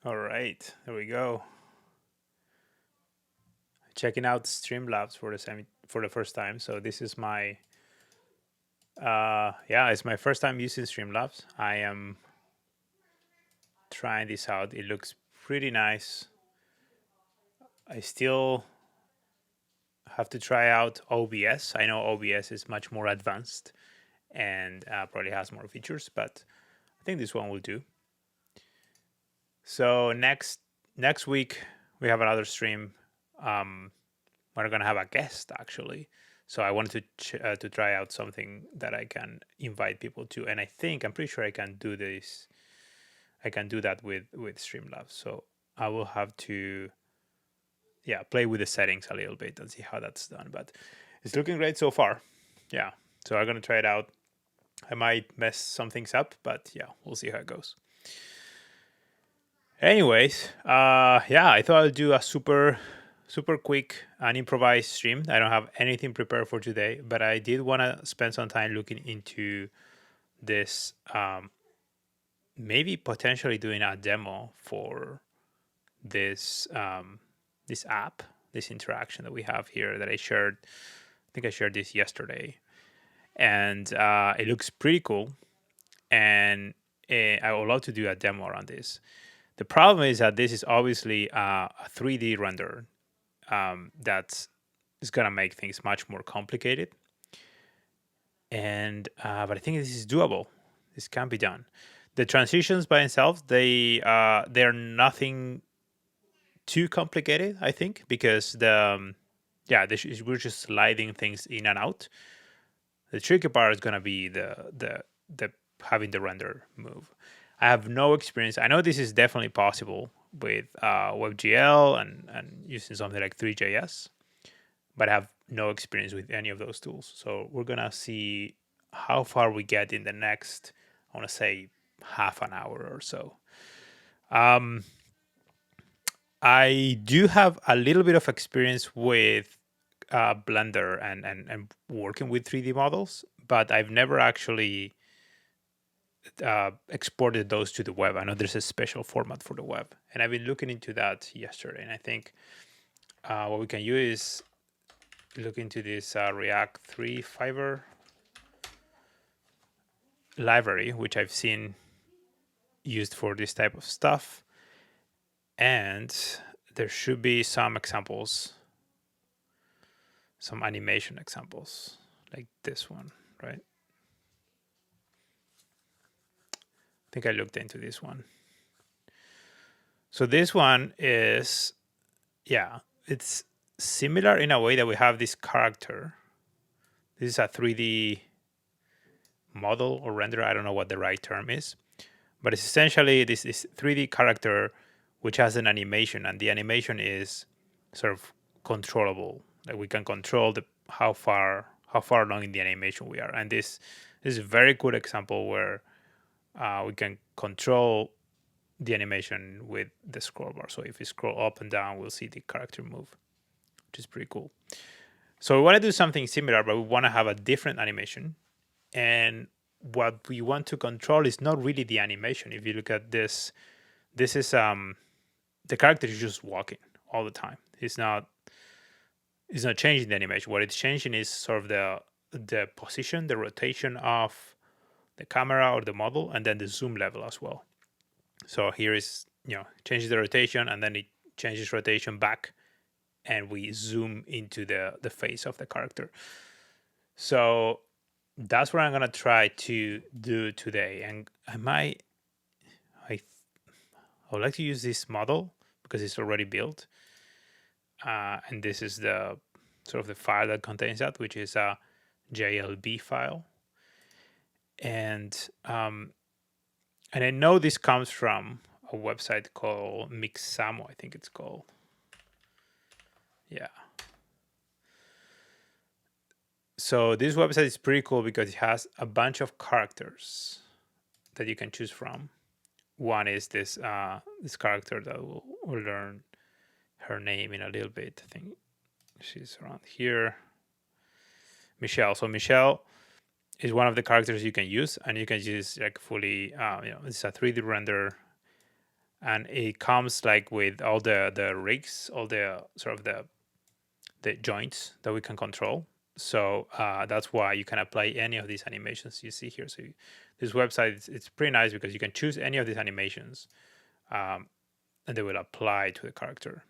All right, there we go. Checking out Streamlabs for the first time. So this is my yeah, it's my first time using Streamlabs. I am trying this out. It looks pretty nice. I still have to try out OBS. I know OBS is much more advanced and probably has more features, but I think this one will do. So next week we have another stream. Um, we're gonna have a guest actually. So I wanted to try out something that I can invite people to, and I'm pretty sure I can do this. I can do that with Streamlabs. So I will have to play with the settings a little bit and see how that's done. But it's looking great so far. Yeah. So I'm gonna try it out. I might mess some things up, but yeah, we'll see how it goes. Anyways, yeah, I thought I'd do a super quick and improvised stream. I don't have anything prepared for today, but I did want to spend some time looking into this. Maybe potentially doing a demo for this this app, this interaction that we have here that I shared. I think I shared this yesterday, and it looks pretty cool. And I would love to do a demo around this. The problem is that this is obviously a 3D render that is gonna make things much more complicated. And but I think this is doable. This can be done. The transitions by themselves, they're nothing too complicated. I think because we're just sliding things in and out. The tricky part is gonna be the having the render move. I have no experience. I know this is definitely possible with WebGL and using something like Three.js, but I have no experience with any of those tools. So we're gonna see how far we get in the next, I want to say, half an hour or so. Um, I do have a little bit of experience with Blender and working with 3D models, but I've never actually exported those to the web. I know there's a special format for the web, and I've been looking into that yesterday. And I think what we can use is look into this React 3 Fiverr library, which I've seen used for this type of stuff. And there should be some examples, some animation examples like this one, right? I think I looked into this one. So this one is, yeah, it's similar in a way that we have this character. This is a 3D model or render. I don't know what the right term is, but it's essentially this 3D character which has an animation, and the animation is sort of controllable. Like we can control how far along in the animation we are, and this is a very good example where we can control the animation with the scroll bar. So if we scroll up and down, we'll see the character move, which is pretty cool. So we want to do something similar, but we want to have a different animation. And what we want to control is not really the animation. If you look at this, this is the character is just walking all the time. It's not changing the animation. What it's changing is sort of the position, the rotation of the camera or the model, and then the zoom level as well. So here is, changes the rotation, and then it changes rotation back, and we zoom into the face of the character. So that's what I'm gonna try to do today. And I would like to use this model because it's already built, and this is the sort of the file that contains that, which is a JLB file. And I know this comes from a website called Mixamo, I think it's called. Yeah. So this website is pretty cool because it has a bunch of characters that you can choose from. One is this character that we'll learn her name in a little bit. I think she's around here. Michelle. So Michelle is one of the characters you can use, and you can use like fully. It's a 3D render, and it comes like with all the rigs, all the sort of the joints that we can control. So that's why you can apply any of these animations you see here. So this website, it's pretty nice because you can choose any of these animations, and they will apply to the character,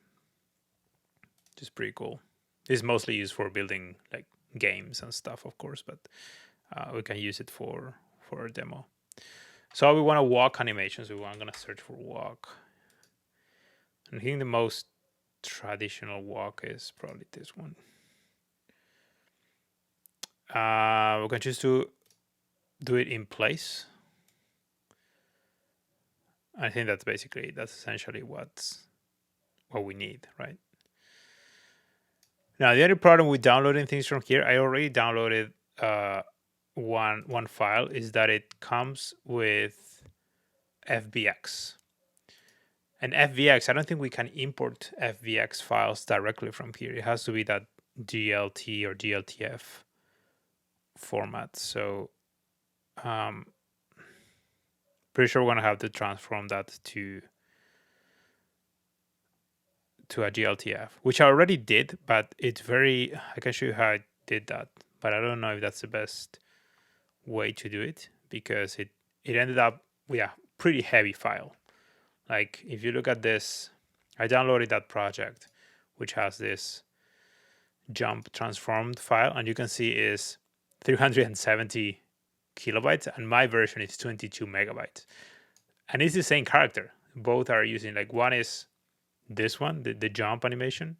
which is pretty cool. It's mostly used for building like games and stuff, of course, but we can use it for a demo. So we want to walk animations. I'm going to search for walk. And I think the most traditional walk is probably this one. We can choose to do it in place. I think that's essentially what we need, right? Now the other problem with downloading things from here, I already downloaded one file, is that it comes with FBX. And FBX, I don't think we can import FBX files directly from here. It has to be that GLT or GLTF format. So pretty sure we're gonna have to transform that to a GLTF, which I already did, but it's very, I can show you how I did that, but I don't know if that's the best way to do it, because it ended up with a pretty heavy file. Like if you look at this, I downloaded that project, which has this jump transformed file, and you can see is 370 kilobytes, and my version is 22 megabytes. And it's the same character. Both are using, like, one is this one, the jump animation,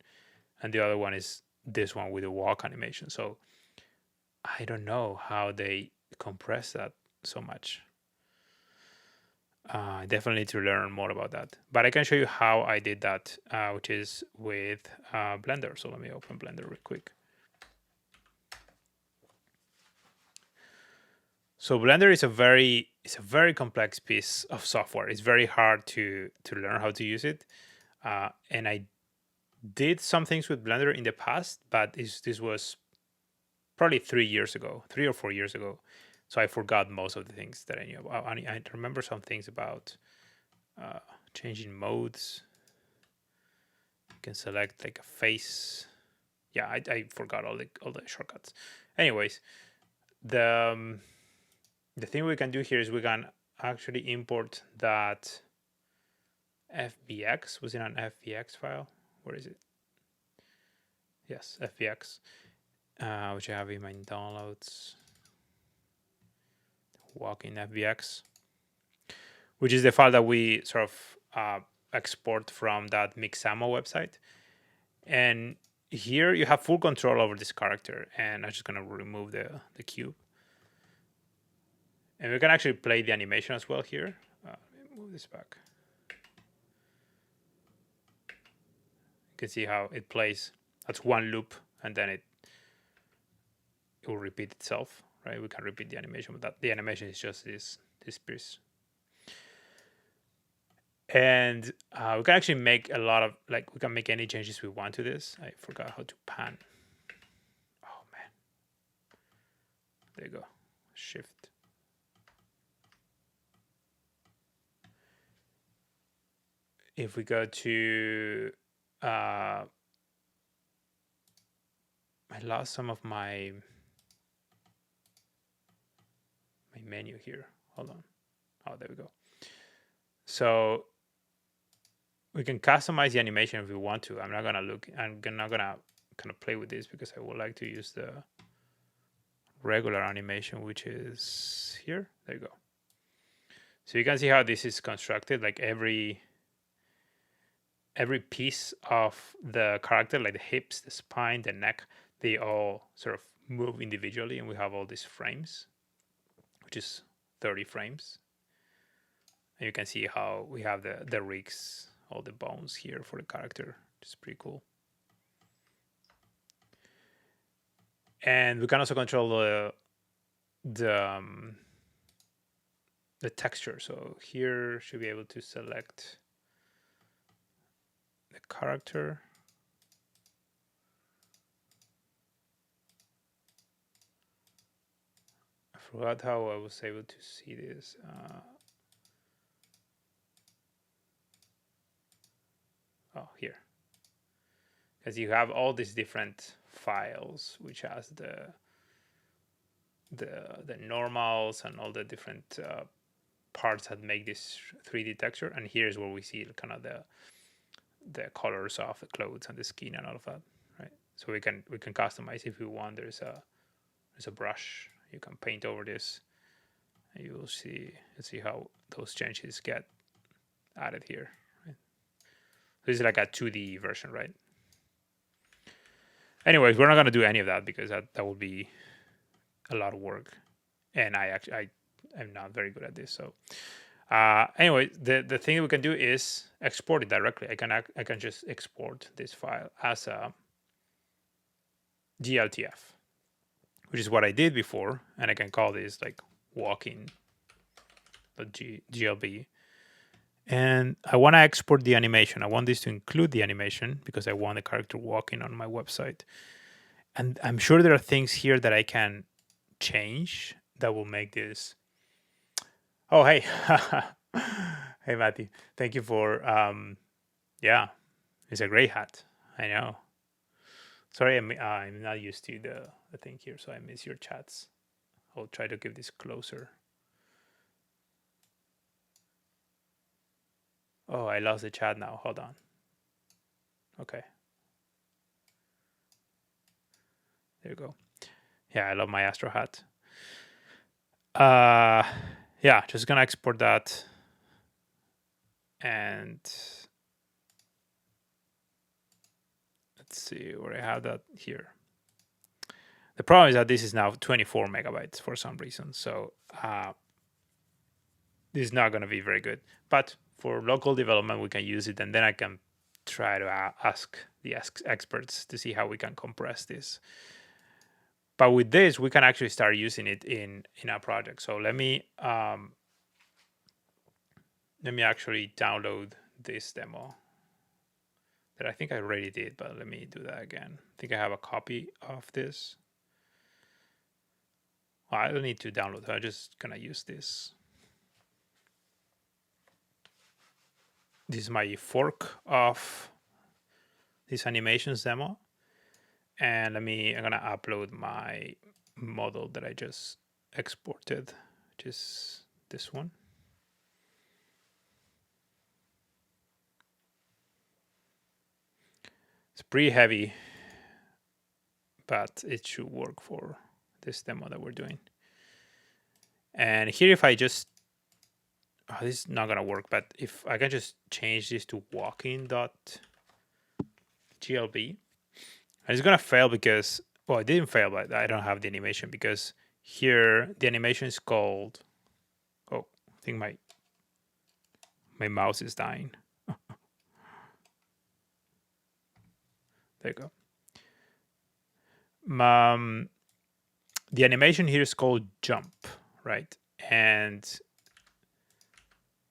and the other one is this one with the walk animation. So I don't know how they compress that so much. I definitely need to learn more about that. But I can show you how I did that, which is with Blender. So let me open Blender real quick. So Blender is a very complex piece of software. It's very hard to learn how to use it. And I did some things with Blender in the past, but this was probably 3 or 4 years ago. So I forgot most of the things that I knew about. I remember some things about changing modes. You can select like a face. Yeah, I forgot all the shortcuts. Anyways, the thing we can do here is we can actually import that FBX. Was it an FBX file? Where is it? Yes, FBX, which I have in my downloads. Walk-in FBX, which is the file that we sort of export from that Mixamo website. And here you have full control over this character. And I'm just going to remove the cube. And we can actually play the animation as well here. Let me move this back. You can see how it plays. That's one loop, and then it will repeat itself, right? We can repeat the animation, but the animation is just this piece. And we can actually make a lot of, like, we can make any changes we want to this. I forgot how to pan. Oh man. There you go. Shift. If we go to I lost some of my menu here. Hold on. Oh, there we go. So we can customize the animation if we want to. I'm not gonna kind of play with this because I would like to use the regular animation, which is here. There you go. So you can see how this is constructed. Like every piece of the character, like the hips, the spine, the neck, they all sort of move individually, and we have all these frames, which is 30 frames. And you can see how we have the rigs, all the bones here for the character, which is pretty cool. And we can also control the texture. So here should be able to select the character. I forgot how I was able to see this. oh, here, because you have all these different files which has the normals and all the different parts that make this 3D texture, and here's where we see kind of the colors of the clothes and the skin and all of that, right? So we can customize if we want. There's a brush, you can paint over this, and you will see, let's see how those changes get added here, right? This is like a 2D version, right? Anyways, we're not going to do any of that because that would be a lot of work, and I am not very good at this. So anyway, the thing we can do is export it directly. I can just export this file as a GLTF, which is what I did before, and I can call this like walking.glb. And I want to export the animation. I want this to include the animation because I want the character walking on my website. And I'm sure there are things here that I can change that will make this. Oh, hey. Hey, Matty. Thank you for, yeah, it's a great hat. I know. Sorry, I'm not used to the thing here, so I miss your chats. I'll try to give this closer. Oh, I lost the chat now. Hold on. Okay. There you go. Yeah, I love my Astro hat. Yeah, just gonna export that. And let's see where I have that here. The problem is that this is now 24 megabytes for some reason. So this is not going to be very good. But for local development, we can use it. And then I can try to ask the experts to see how we can compress this. But with this, we can actually start using it in our project. So let me actually download this demo that I think I already did, but let me do that again. I think I have a copy of this. Well, I don't need to download it. I'm just gonna use this. This is my fork of this animations demo. And I'm gonna upload my model that I just exported, which is this one. It's pretty heavy, but it should work for this demo that we're doing. And here, if I just, this is not gonna work, but if I can just change this to walking.glb, and it's gonna fail because, well, it didn't fail, but I don't have the animation because here the animation is called, oh, I think my mouse is dying. There you go. The animation here is called jump, right? And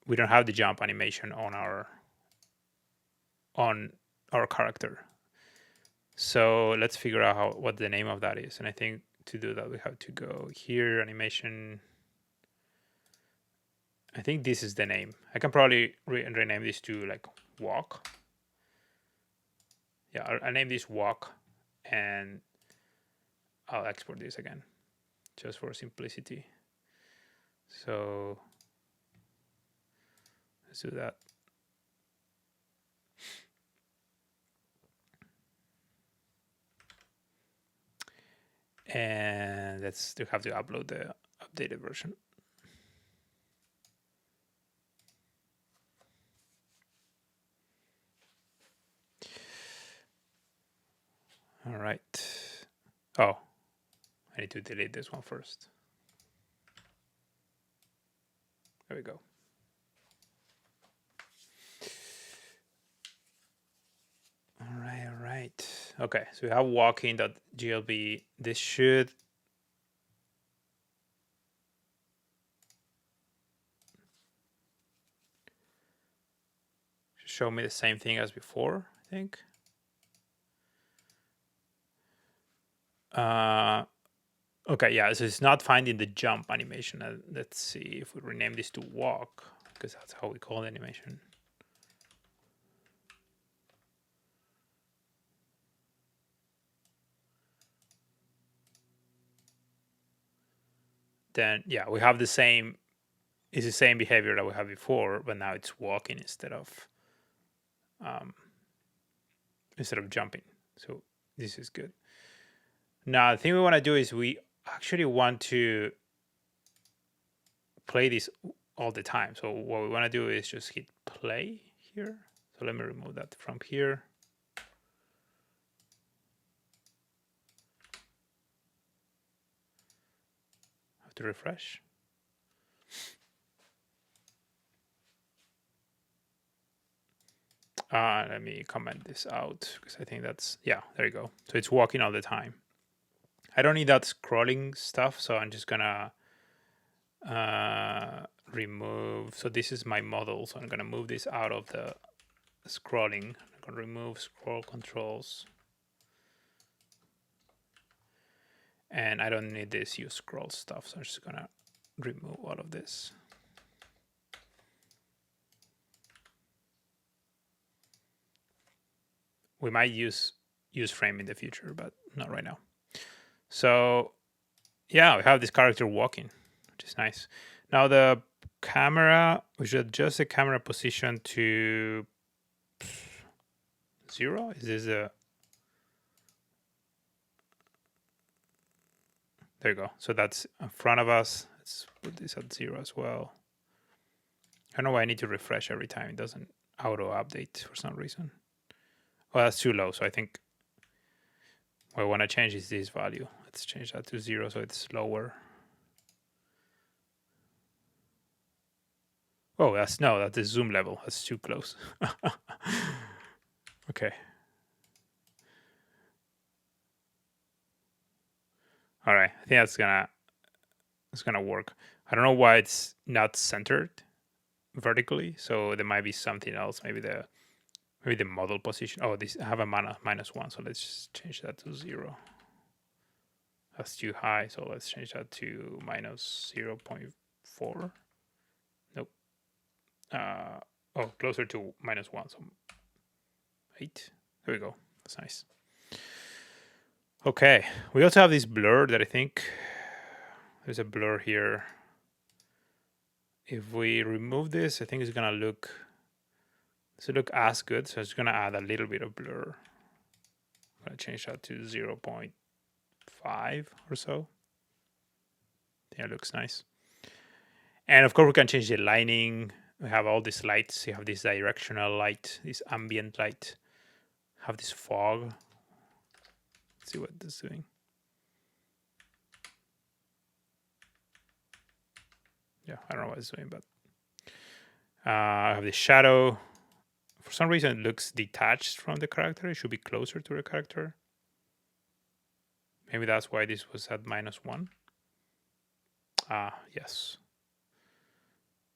we don't have the jump animation on our character. So let's figure out what the name of that is. And I think to do that, we have to go here, animation. I think this is the name. I can probably rename this to like walk. Yeah, I'll name this walk, and I'll export this again just for simplicity. So let's do that. And let's still have to upload the updated version. All right. Oh, I need to delete this one first. There we go. All right. Okay, so we have walking.glb. This should show me the same thing as before, I think. Okay, yeah, so it's not finding the jump animation. Let's see if we rename this to walk, because that's how we call the animation. then yeah, we have the same, it's the same behavior that we had before, but now it's walking instead of jumping. So this is good. Now the thing we want to do is we actually want to play this all the time. So what we want to do is just hit play here. So let me remove that from here. Have to refresh. Let me comment this out because I think that's, yeah, there you go. So it's walking all the time. I don't need that scrolling stuff, so I'm just gonna remove. So this is my model, so I'm gonna move this out of the scrolling. I'm gonna remove scroll controls, and I don't need this use scroll stuff, so I'm just gonna remove all of this. We might use frame in the future, but not right now. So yeah, we have this character walking, which is nice. Now the camera, we should adjust the camera position to 0. Is this a, there you go. So that's in front of us. Let's put this at 0 as well. I don't know why I need to refresh every time. It doesn't auto update for some reason. Well, that's too low. So I think what I want to change is this value. Let's change that to 0 so it's lower. Oh, that's the zoom level. That's too close. Okay. All right. I think that's gonna work. I don't know why it's not centered vertically. So there might be something else. Maybe the model position. Oh, this, I have a -1. So let's just change that to 0. That's too high. So let's change that to -0.4. Nope. Oh, closer to -1. So 8. There we go. That's nice. Okay. We also have this blur that I think there's a blur here. If we remove this, I think it's gonna look as good. So it's gonna add a little bit of blur. I'm gonna change that to 0.5 or so. I think it looks nice. And of course, we can change the lighting. We have all these lights. You have this directional light, this ambient light. Have this fog. Let's see what this is doing. Yeah, I don't know what it's doing, but I have the shadow. For some reason, it looks detached from the character. It should be closer to the character. Maybe that's why this was at -1. Ah, yes.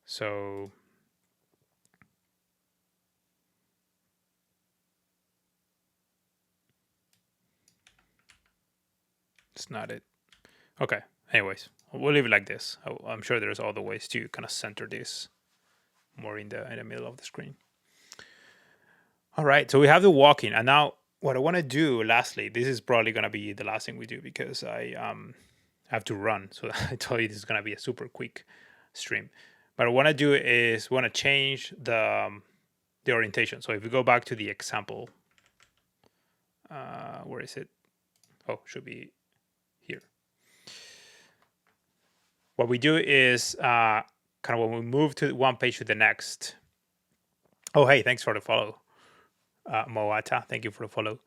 So it's not it. Okay. Anyways, we'll leave it like this. I'm sure there's other ways to kind of center this more in the middle of the screen. All right. So we have the walking, and now what I want to do, lastly, this is probably going to be the last thing we do because I have to run. So I told you this is going to be a super quick stream. But what I want to do is we want to change the orientation. So if we go back to the example, where is it? Oh, should be here. What we do is kind of when we move to one page to the next. Oh, hey, thanks for the follow, Moata. Thank you for the follow.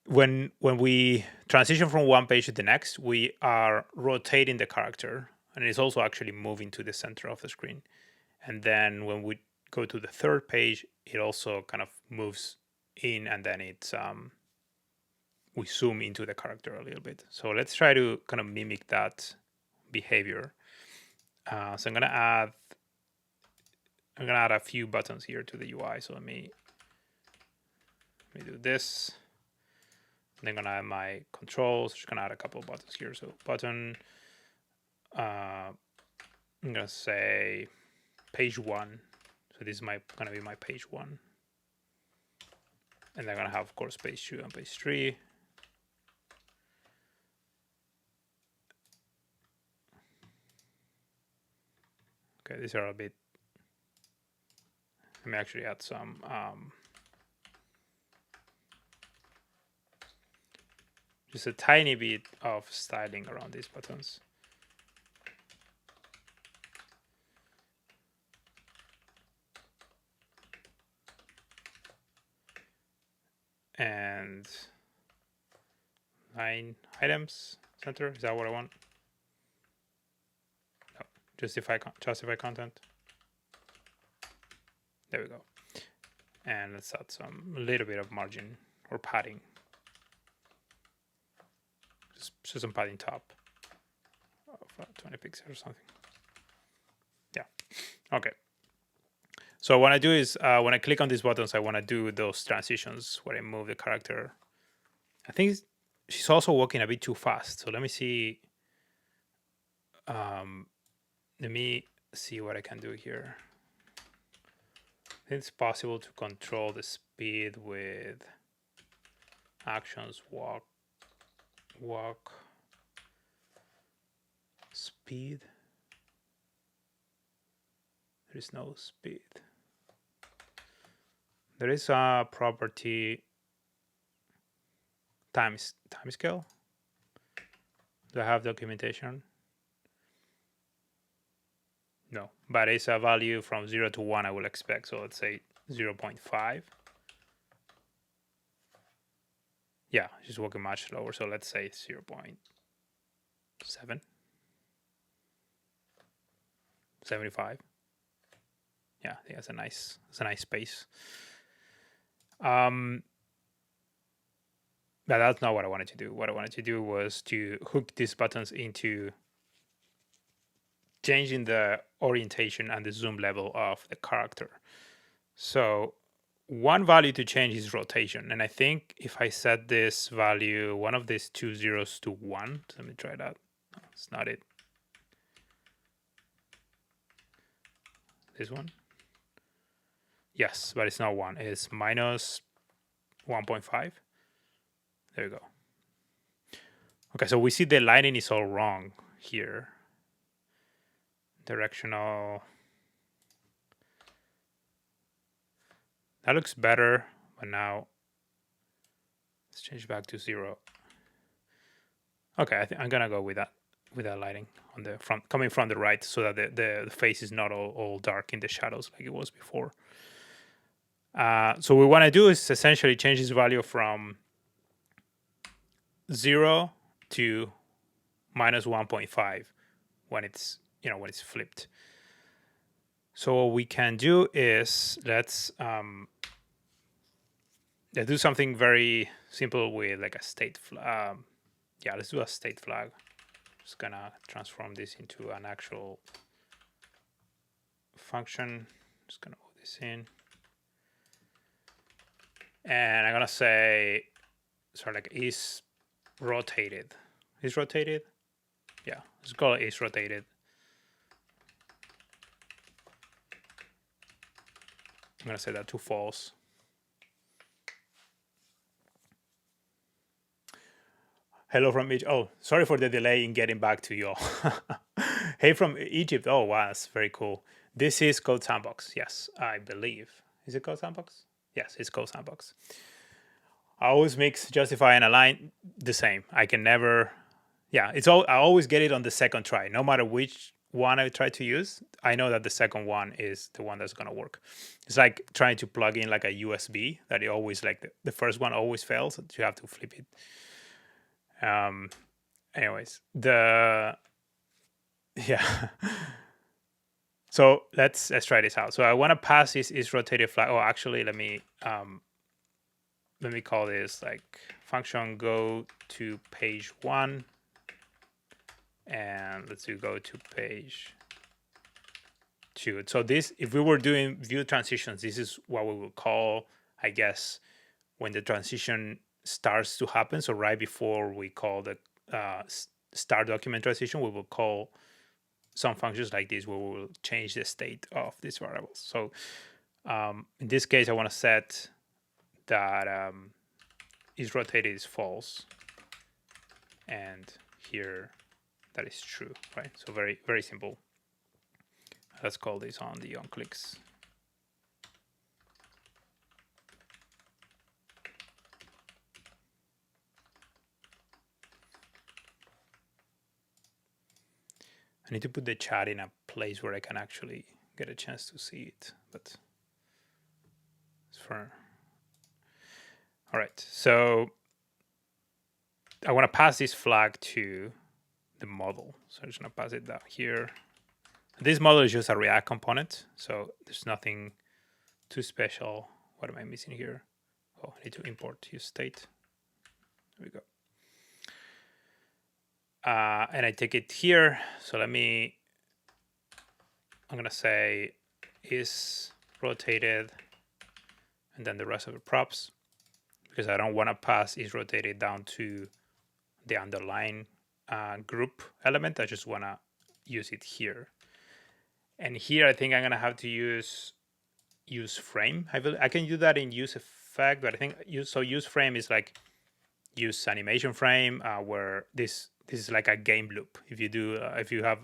When we transition from one page to the next, we are rotating the character, and it's also actually moving to the center of the screen. And then when we go to the third page, it also kind of moves in, and then it's we zoom into the character a little bit. So let's try to kind of mimic that behavior. So I'm gonna add a few buttons here to the UI. So let me do this. And then I'm gonna add my controls. Just gonna add a couple of buttons here. So button. I'm gonna say page 1. So this is gonna be my page 1. And then I'm gonna have, of course, page 2 and page 3. Okay, these are a bit. Let me actually add some. Just a tiny bit of styling around these buttons. And 9 items center. Is that what I want? No. Justify content. There we go. And let's add some little bit of margin or padding. Just some padding top of 20 pixels or something. Yeah. Okay. So what I do is when I click on these buttons, I want to do those transitions where I move the character. I think she's also walking a bit too fast. So let me see. Let me see what I can do here. I think it's possible to control the speed with actions, walk, speed. There is no speed. There is a property time scale. Do I have documentation? No, but it's a value from 0 to 1 I will expect. So let's say 0.5. Yeah, she's walking much slower. So let's say 0.7. 75. Yeah, I think that's a nice space. But that's not what I wanted to do. What I wanted to do was to hook these buttons into changing the orientation and the zoom level of the character. So one value to change is rotation. And I think if I set this value, one of these 2 zeros to 1, let me try that. No, it's not it. This one? Yes, but it's not 1. It's minus 1.5. There you go. Okay, so we see the lighting is all wrong here. Directional. That looks better, but now let's change back to 0. Okay, I think I'm gonna go with that lighting on the front, coming from the right, so that the face is not all dark in the shadows like it was before. So what we want to do is essentially change this value from 0 to minus 1.5 when it's when it's flipped. So what we can do is let's do something very simple with like a state flag. Yeah, let's do a state flag. Just gonna transform this into an actual function. Just gonna move this in, and I'm gonna say sort of like is rotated. Is rotated? Yeah, let's call it is rotated. I'm gonna set that to false. Hello from Egypt. Oh, sorry for the delay in getting back to you all. Hey from Egypt. Oh, wow, that's very cool. This is Code Sandbox. Yes, I believe. Is it Code Sandbox? Yes, it's Code Sandbox. I always mix Justify and Align the same. I can never. Yeah, it's all. I always get it on the second try, no matter which one I try to use. I know that the second one is the one that's gonna work. It's like trying to plug in like a USB that it always like the first one always fails. So you have to flip it. Anyways, yeah. So let's try this out. So I want to pass this is rotated flag. Oh, actually, let me call this like function go to page 1, and let's do go to page 2. So this, if we were doing view transitions, this is what we would call, I guess, when the transition starts to happen. So right before we call the start document transition, we will call some functions like this where we will change the state of these variables. So in this case, I want to set that is rotated is false, and here that is true, right? So very, very simple. Let's call this on the onClicks. I need to put the chat in a place where I can actually get a chance to see it, but it's for. All right, so I want to pass this flag to the model. So I'm just going to pass it down here. This model is just a React component, so there's nothing too special. What am I missing here? Oh, I need to import use state. There we go. And I take it here. So I'm going to say is rotated and then the rest of the props, because I don't want to pass is rotated down to the underlying group element. I just want to use it here. And here I think I'm going to have to use frame. I can do that in use effect, but I think use frame is like use animation frame, where this is like a game loop. If you have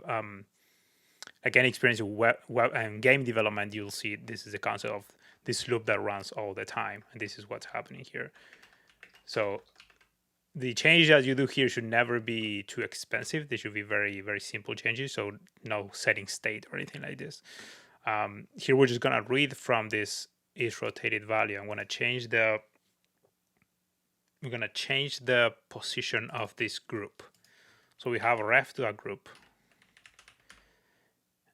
like any experience with web and game development, you'll see this is the concept of this loop that runs all the time, and this is what's happening here. So the change that you do here should never be too expensive. They should be very, very simple changes. So no setting state or anything like this. Here we're just gonna read from this is rotated value. I'm gonna change the position of this group. So we have a ref to a group.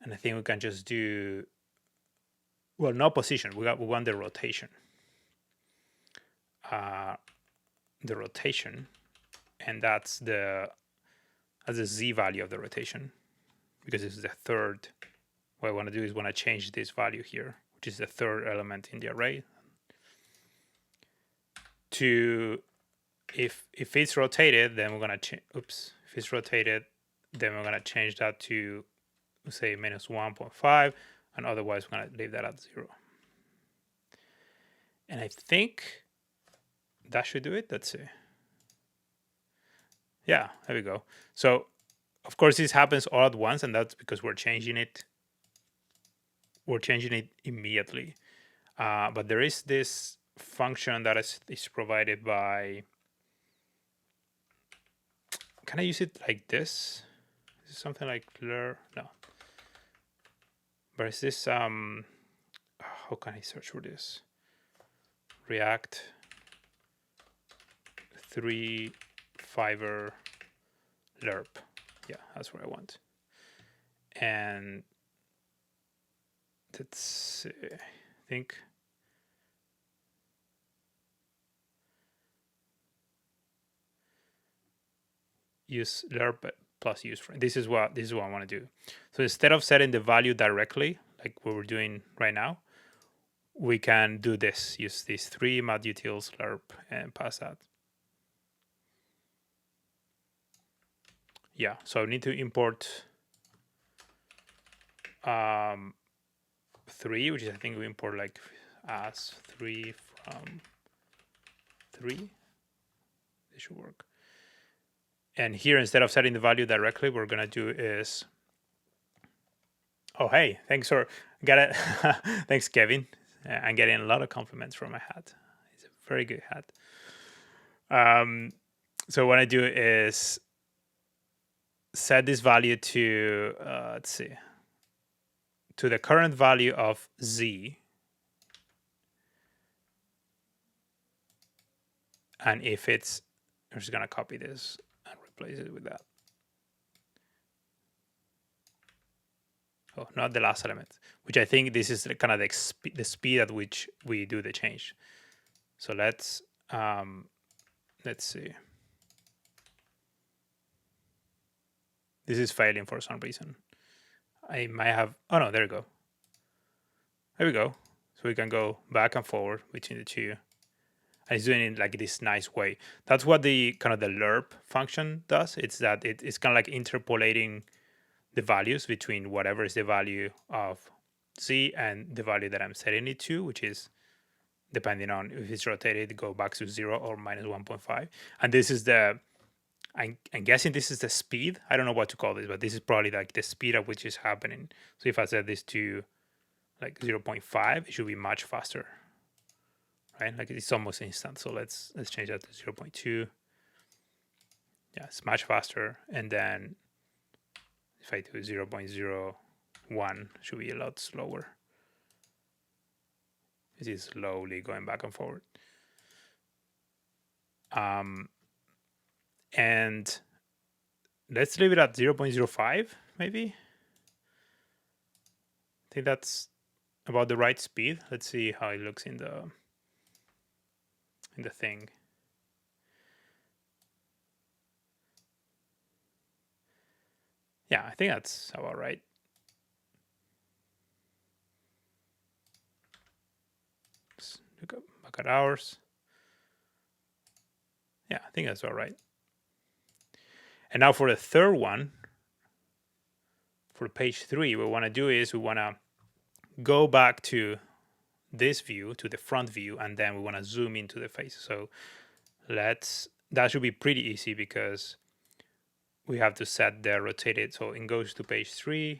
And I think we can just do, well, no position. We want the rotation. The rotation, and that's the Z value of the rotation, because this is the third. What I want to do is want to change this value here, which is the third element in the array, to if it's rotated, then we're gonna change. Oops, if it's rotated, then we're gonna change that to say minus 1.5, and otherwise we're gonna leave that at 0. And I think that should do it. Let's see. Yeah, there we go. So of course this happens all at once, and that's because we're changing it. We're changing it immediately. But there is this function that is provided by. Can I use it like this? Is it something like blur? No. But is this how can I search for this? React 3 fiber lerp. Yeah, that's what I want. And let's see, I think use lerp plus use frame. This is what I want to do. So instead of setting the value directly, like what we're doing right now, we can do this. Use these 3 modutils lerp and pass that. Yeah, so I need to import 3, which is I think we import like as 3 from 3. This should work. And here, instead of setting the value directly, what we're gonna do is, oh hey, thanks for got it. Thanks, Kevin. I'm getting a lot of compliments from my hat. It's a very good hat. So what I do is set this value to let's see, to the current value of Z, and if it's, I'm just gonna copy this and replace it with that. Oh, not the last element, which I think this is kind of the speed at which we do the change. So let's see. This is failing for some reason. I might have, oh no, there we go. There we go. So we can go back and forward between the two. And it's doing it like this nice way. That's what the kind of the lerp function does. It's that it's kind of like interpolating the values between whatever is the value of Z and the value that I'm setting it to, which is depending on if it's rotated, go back to 0 or minus 1.5. And this is the I'm guessing this is the speed. I don't know what to call this, but this is probably like the speed at which is happening. So if I set this to like 0.5, it should be much faster, right? Like it's almost instant. So let's change that to 0.2. Yeah, it's much faster. And then if I do 0.01, it should be a lot slower. This is slowly going back and forward. And let's leave it at 0.05, maybe. I think that's about the right speed. Let's see how it looks in the thing. Yeah, I think that's about right. Let's look back at ours. Yeah, I think that's all right. And now for the third one, for page 3, what we want to do is we want to go back to this view, to the front view, and then we want to zoom into the face. So that should be pretty easy because we have to set the rotated. So it goes to page 3.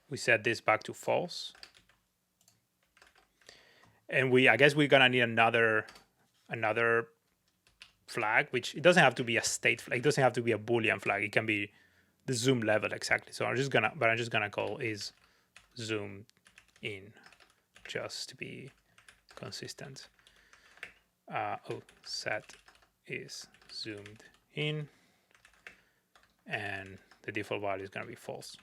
We set this back to false. And I guess we're gonna need another flag, which it doesn't have to be a state flag. It doesn't have to be a Boolean flag. It can be the zoom level exactly. So I'm just gonna call is zoom in, just to be consistent. Set is zoomed in, and the default value is gonna be false.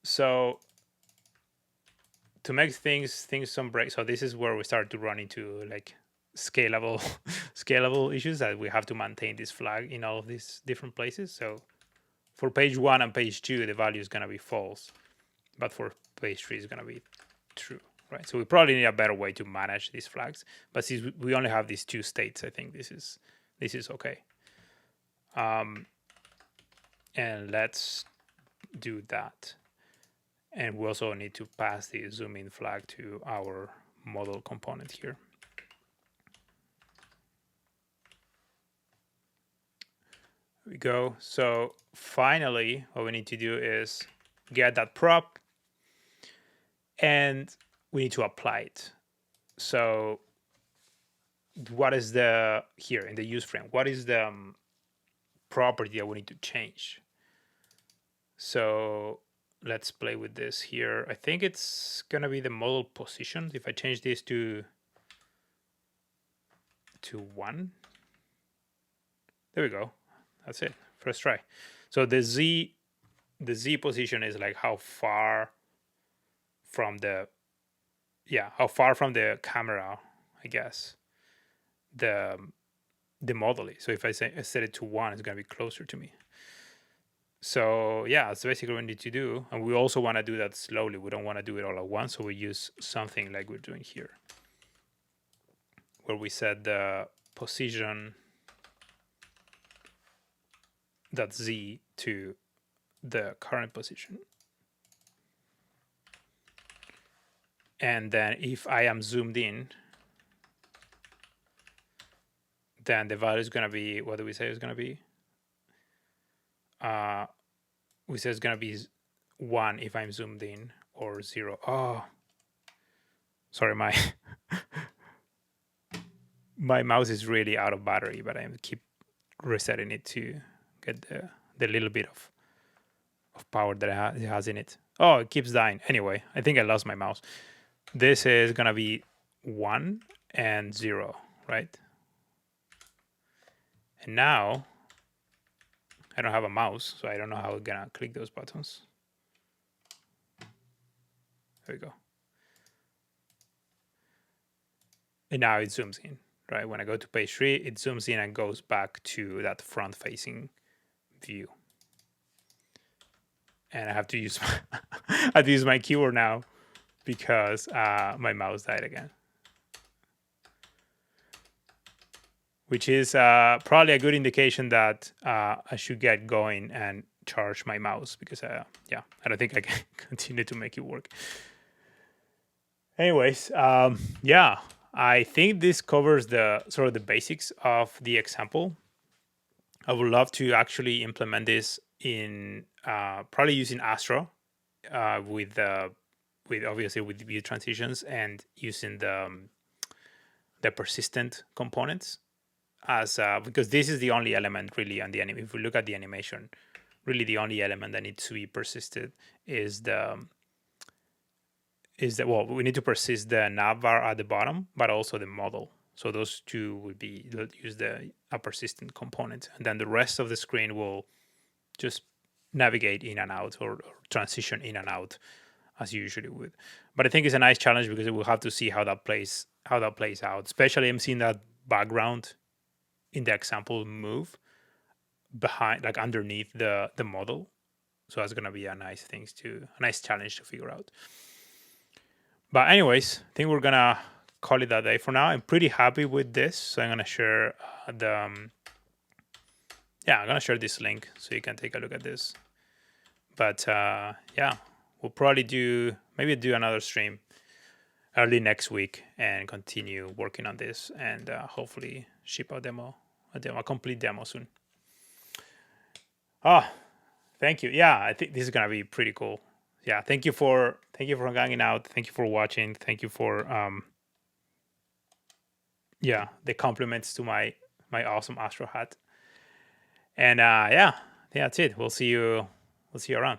So to make things some break, so this is where we start to run into like scalable issues, that we have to maintain this flag in all of these different places. So for page 1 and page 2, the value is going to be false, but for page 3 is going to be true, right? So we probably need a better way to manage these flags, but since we only have these 2 states, I think this is okay. And let's do that. And we also need to pass the zoom in flag to our model component here. There we go. So finally, what we need to do is get that prop, and we need to apply it. So what is here in the use frame, what is the property that we need to change? So let's play with this here. I think it's gonna be the model position. If I change this to 1, there we go. That's it. First try. So the Z position is like how far from the camera, I guess, the model is. So if I set it to 1, it's gonna be closer to me. So yeah, that's basically what we need to do. And we also want to do that slowly. We don't want to do it all at once. So we use something like we're doing here, where we set the position .z to the current position. And then if I am zoomed in, then the value is going to be, what do we say it's going to be? We say it's going to be 1 if I'm zoomed in, or 0. Oh, sorry, my my mouse is really out of battery, but I keep resetting it to get the little bit of power that it has in it. Oh, it keeps dying. Anyway, I think I lost my mouse. This is going to be 1 and 0, right? And now I don't have a mouse, so I don't know how I'm gonna click those buttons. There we go. And now it zooms in, right? When I go to page 3, it zooms in and goes back to that front-facing view. And I have to use my keyboard now because my mouse died again. Which is probably a good indication that I should get going and charge my mouse, because I don't think I can continue to make it work. Anyways, yeah, I think this covers the sort of the basics of the example. I would love to actually implement this in probably using Astro with obviously with view transitions and using the persistent components as because this is the only element really on the anime. If we look at the animation, really the only element that needs to be persisted is the well, we need to persist the navbar at the bottom, but also the model. So those two would be use the a persistent component, and then the rest of the screen will just navigate in and out or transition in and out as you usually would. But I think it's a nice challenge because we'll have to see how that plays out. Especially I'm seeing that background in the example move behind, like underneath the model. So that's gonna be a nice challenge to figure out. But anyways, I think we're gonna call it that day for now. I'm pretty happy with this, so I'm gonna share I'm gonna share this link so you can take a look at this. But yeah, we'll probably do another stream early next week and continue working on this and hopefully ship a complete demo soon. Oh, thank you. Yeah, I think this is gonna be pretty cool. Yeah, thank you for hanging out. Thank you for watching. Thank you for the compliments to my awesome Astro hat. And yeah, that's it. We'll see you around.